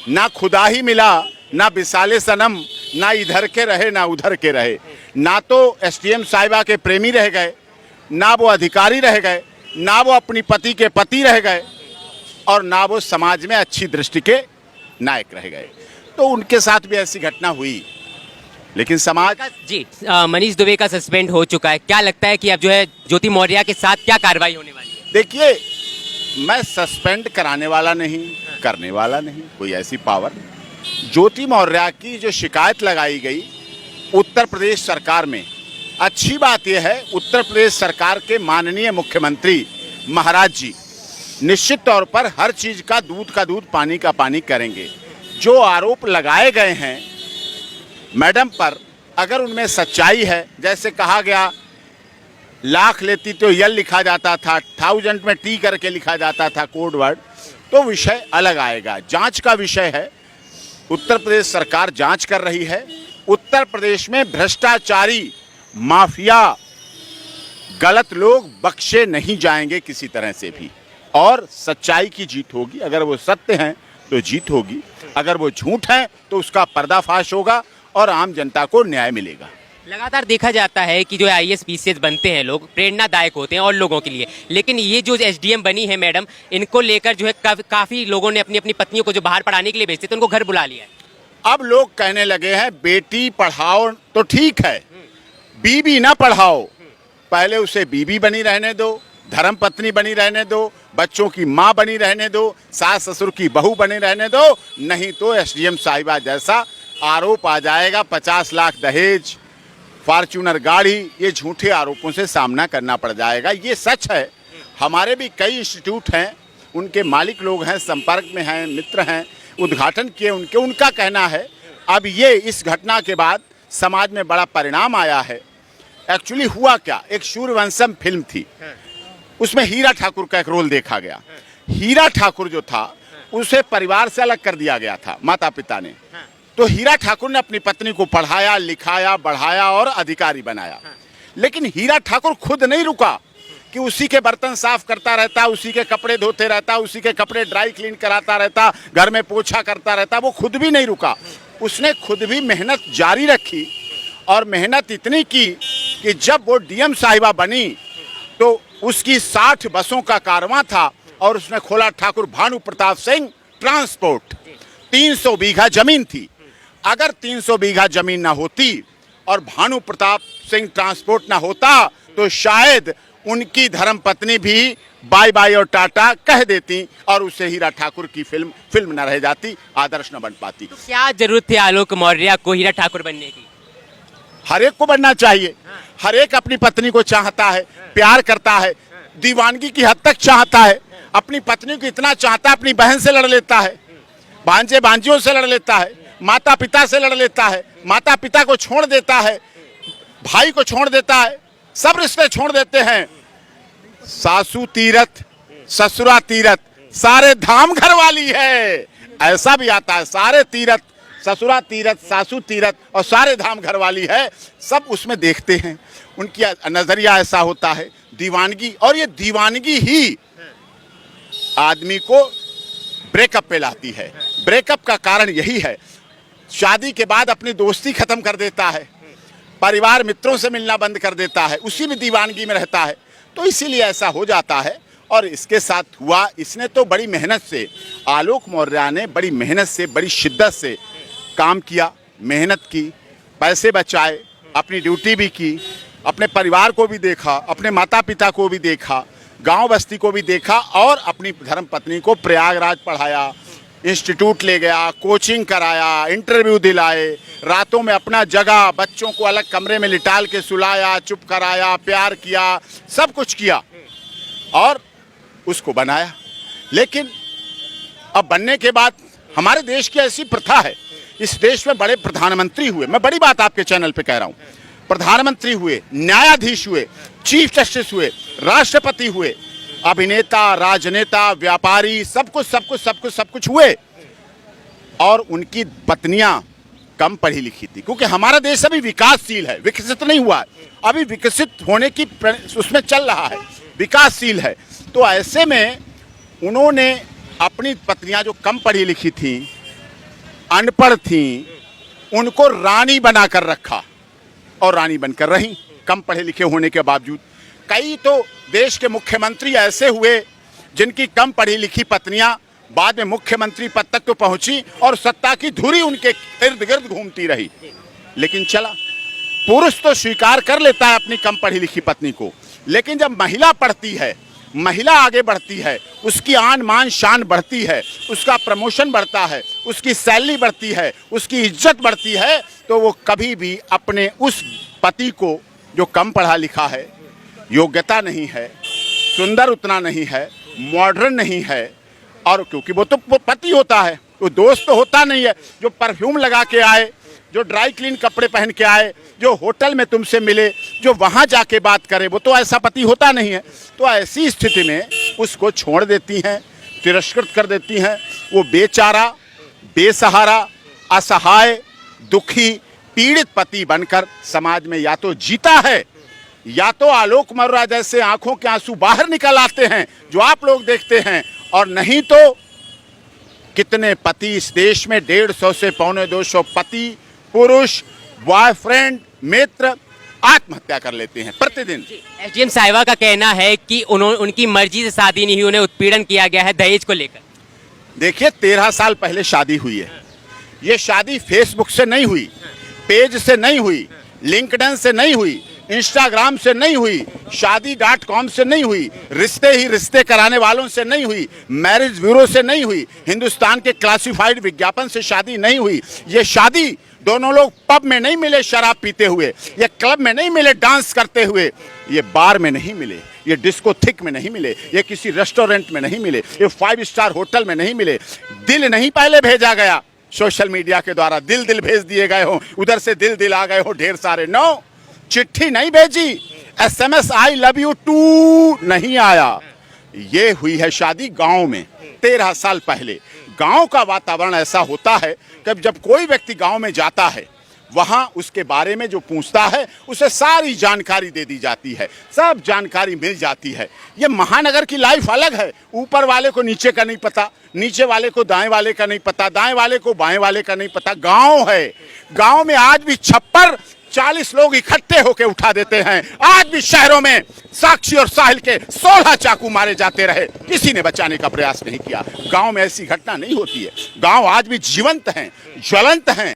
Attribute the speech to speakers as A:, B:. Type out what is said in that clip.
A: ना खुदा ही मिला, ना विसाले सनम, ना इधर के रहे ना उधर के रहे। ना तो एसडीएम साहिबा के प्रेमी रह गए, ना वो अधिकारी रह गए, ना वो अपनी पति के पति रह गए, और ना वो समाज में अच्छी दृष्टि के नायक रह गए। तो उनके साथ भी ऐसी घटना हुई, लेकिन समाज
B: जी मनीष दुबे का सस्पेंड हो चुका है। क्या लगता है कि अब जो है ज्योति मौर्य के साथ क्या कार्रवाई होने वाली है?
A: देखिए, मैं सस्पेंड कराने वाला नहीं, करने वाला नहीं, कोई ऐसी पावर नहीं। ज्योति मौर्य की जो शिकायत लगाई गई उत्तर प्रदेश सरकार में, अच्छी बात यह है उत्तर प्रदेश सरकार के माननीय मुख्यमंत्री महाराज जी निश्चित तौर पर हर चीज का दूध पानी का पानी करेंगे। जो आरोप लगाए गए हैं मैडम पर, अगर उनमें सच्चाई है, जैसे कहा गया लाख लेती तो यल लिखा जाता था, 1000 में टी करके लिखा जाता था कोड वर्ड, तो विषय अलग आएगा। जांच का विषय है, उत्तर प्रदेश सरकार जांच कर रही है। उत्तर प्रदेश में भ्रष्टाचारी माफिया गलत लोग बख्शे नहीं जाएंगे किसी तरह से भी, और सच्चाई की जीत होगी। अगर वो सत्य हैं तो जीत होगी, अगर वो झूठ हैं तो उसका पर्दाफाश होगा और आम जनता को न्याय मिलेगा।
B: लगातार देखा जाता है कि जो आईएएस पीसीएस बनते हैं लोग प्रेरणादायक होते हैं और लोगों के लिए, लेकिन ये जो एसडीएम बनी है मैडम, इनको लेकर जो है काफी लोगों ने अपनी अपनी पत्नियों को जो बाहर पढ़ाने के लिए भेजते थे उनको घर बुला लिया है।
A: अब लोग कहने लगे हैं बेटी पढ़ाओ तो ठीक है, बीबी ना पढ़ाओ। पहले उसे बीबी बनी रहने दो, धर्म पत्नी बनी रहने दो, बच्चों की माँ बनी रहने दो, सास ससुर की बहू बनी रहने दो, नहीं तो एसडीएम साहिबा जैसा आरोप आ जाएगा। 50 लाख दहेज, फॉर्च्यूनर गाड़ी, ये झूठे आरोपों से सामना करना पड़ जाएगा। ये सच है। हमारे भी कई इंस्टीट्यूट हैं, उनके मालिक लोग हैं, संपर्क में हैं, मित्र हैं, उद्घाटन किए उनके। उनका कहना है अब ये इस घटना के बाद समाज में बड़ा परिणाम आया है। एक्चुअली हुआ क्या, एक सूर्यवंशम फिल्म थी, उसमें हीरा ठाकुर का एक रोल देखा गया। हीरा ठाकुर जो था उसे परिवार से अलग कर दिया गया था माता पिता ने, तो हीरा ठाकुर ने अपनी पत्नी को पढ़ाया, लिखाया, बढ़ाया और अधिकारी बनाया। लेकिन हीरा ठाकुर खुद नहीं रुका कि उसी के बर्तन साफ करता रहता, उसी के कपड़े धोते रहता, उसी के कपड़े ड्राई क्लीन कराता रहता, घर में पोछा करता रहता। वो खुद भी नहीं रुका, उसने खुद भी मेहनत जारी रखी, और मेहनत इतनी की कि जब वो डीएम साहिबा बनी तो उसकी 60 बसों का कारवां था, और उसने खोला ठाकुर भानु प्रताप सिंह ट्रांसपोर्ट। 300 बीघा जमीन थी। अगर 300 बीघा जमीन ना होती और भानु प्रताप सिंह ट्रांसपोर्ट ना होता तो शायद उनकी धर्मपत्नी भी बाय बाय और टाटा कह देती, और उससे हीरा ठाकुर की फिल्म न रह जाती, आदर्श न बन पाती।
B: तो क्या जरूरत थी आलोक मौर्य को हीरा ठाकुर बनने की?
A: हर एक को बनना चाहिए। हर एक अपनी पत्नी को चाहता है, प्यार करता है, दीवानगी की हद तक चाहता है। अपनी पत्नी को इतना चाहता है, अपनी बहन से लड़ लेता है, भांजे भांजियों से लड़ लेता है, माता पिता से लड़ लेता है, माता पिता को छोड़ देता है, भाई को छोड़ देता है, सब रिश्ते छोड़ देते हैं। सासू तीरथ ससुरा तीरथ, सारे धाम घर वाली है, ऐसा भी आता है। सारे तीरथ, ससुरा तीरथ, सासू तीरथ और सारे धाम घर वाली है, सब उसमें देखते हैं। उनकी नजरिया ऐसा होता है, दीवानगी, और ये दीवानगी ही आदमी को ब्रेकअप पे लाती है। ब्रेकअप का कारण यही है, शादी के बाद अपनी दोस्ती खत्म कर देता है, परिवार मित्रों से मिलना बंद कर देता है, उसी में दीवानगी में रहता है, तो इसीलिए ऐसा हो जाता है। और इसके साथ हुआ, इसने तो बड़ी मेहनत से, आलोक मौर्य ने बड़ी मेहनत से, बड़ी शिद्दत से काम किया, मेहनत की, पैसे बचाए, अपनी ड्यूटी भी की, अपने परिवार को भी देखा, अपने माता पिता को भी देखा, गांव बस्ती को भी देखा, और अपनी धर्मपत्नी को प्रयागराज पढ़ाया, इंस्टीट्यूट ले गया, कोचिंग कराया, इंटरव्यू दिलाए, रातों में अपना जगह, बच्चों को अलग कमरे में लिटाल के सुलाया, चुप कराया, प्यार किया, सब कुछ किया और उसको बनाया। लेकिन अब बनने के बाद हमारे देश की ऐसी प्रथा है, इस देश में बड़े प्रधानमंत्री हुए, मैं बड़ी बात आपके चैनल पे कह रहा हूँ, प्रधानमंत्री हुए, न्यायाधीश हुए, चीफ जस्टिस हुए, राष्ट्रपति हुए, अभिनेता, राजनेता, व्यापारी, सब कुछ हुए, और उनकी पत्नियां कम पढ़ी लिखी थी, क्योंकि हमारा देश अभी विकासशील है, विकसित नहीं हुआ है, अभी विकसित होने की उसमें चल रहा है, विकासशील है। तो ऐसे में उन्होंने अपनी पत्नियां जो कम पढ़ी लिखी थी अनपढ़ थी उनको रानी बनाकर रखा और रानी बनकर रही, कम पढ़े लिखे होने के बावजूद। कई तो देश के मुख्यमंत्री ऐसे हुए जिनकी कम पढ़ी लिखी पत्नियां बाद में मुख्यमंत्री पद तक तो पहुंची और सत्ता की धुरी उनके इर्द गिर्द घूमती रही। लेकिन चला, पुरुष तो स्वीकार कर लेता है अपनी कम पढ़ी लिखी पत्नी को, लेकिन जब महिला पढ़ती है, महिला आगे बढ़ती है, उसकी आन मान शान बढ़ती है, उसका प्रमोशन बढ़ता है, उसकी सैलरी बढ़ती है, उसकी इज्जत बढ़ती है, तो वो कभी भी अपने उस पति को जो कम पढ़ा लिखा है, योग्यता नहीं है, सुंदर उतना नहीं है, मॉडर्न नहीं है, और क्योंकि वो तो पति होता है, वो दोस्त तो होता नहीं है, जो परफ्यूम लगा के आए, जो ड्राई क्लीन कपड़े पहन के आए, जो होटल में तुमसे मिले, जो वहाँ जाके बात करे, वो तो ऐसा पति होता नहीं है। तो ऐसी स्थिति में उसको छोड़ देती हैं, तिरस्कृत कर देती हैं। वो बेचारा, बेसहारा, असहाय, दुखी, पीड़ित पति बनकर समाज में या तो जीता है या तो आलोक मर्रा जैसे आंखों के आंसू बाहर निकल आते हैं जो आप लोग देखते हैं, और नहीं तो कितने पति इस देश में 150 से 250 पति, पुरुष, बॉयफ्रेंड, मित्र आत्महत्या कर लेते हैं प्रतिदिन।
B: एसडीएम साहिबा का कहना है कि उनकी मर्जी से शादी नहीं हुई, उन्हें उत्पीड़न किया गया है दहेज को लेकर।
A: देखिए, 13 साल पहले शादी हुई है। ये शादी फेसबुक से नहीं हुई, पेज से नहीं हुई, लिंक्डइन से नहीं हुई, इंस्टाग्राम से नहीं हुई, शादी.com से नहीं हुई, रिश्ते ही रिश्ते कराने वालों से नहीं हुई, मैरिज ब्यूरो से नहीं हुई, हिंदुस्तान के क्लासिफाइड विज्ञापन से शादी नहीं हुई। ये शादी दोनों लोग पब में नहीं मिले शराब पीते हुए, ये क्लब में नहीं मिले डांस करते हुए, ये बार में नहीं मिले, ये डिस्को थिक में नहीं मिले, ये किसी रेस्टोरेंट में नहीं मिले, ये 5 स्टार होटल में नहीं मिले। दिल नहीं पहले भेजा गया सोशल मीडिया के द्वारा, दिल भेज दिए गए हो, उधर से दिल आ गए हो ढेर सारे। नो, चिट्ठी नहीं भेजी, SMS I love you too नहीं आया। ये हुई है शादी गांव में 13 साल पहले। गांव का वातावरण ऐसा होता है कि जब कोई व्यक्ति गांव में जाता है, वहां उसके बारे में जो पूछता है उसे सारी जानकारी दे दी जाती है, सब जानकारी मिल जाती है। ये महानगर की लाइफ अलग है। ऊपर वाले को नीचे का नहीं पता, नीचे वाले को दाएं वाले का नहीं पता, दाएं वाले को बाएं वाले का नहीं पता। गांव है, गांव में आज भी छप्पर 40 लोग इकट्ठे होकर उठा देते हैं। आज भी शहरों में साक्षी और साहिल के 16 चाकू मारे जाते रहे, किसी ने बचाने का प्रयास नहीं किया। गांव में ऐसी घटना नहीं होती है। गांव आज भी जीवंत हैं, ज्वलंत हैं।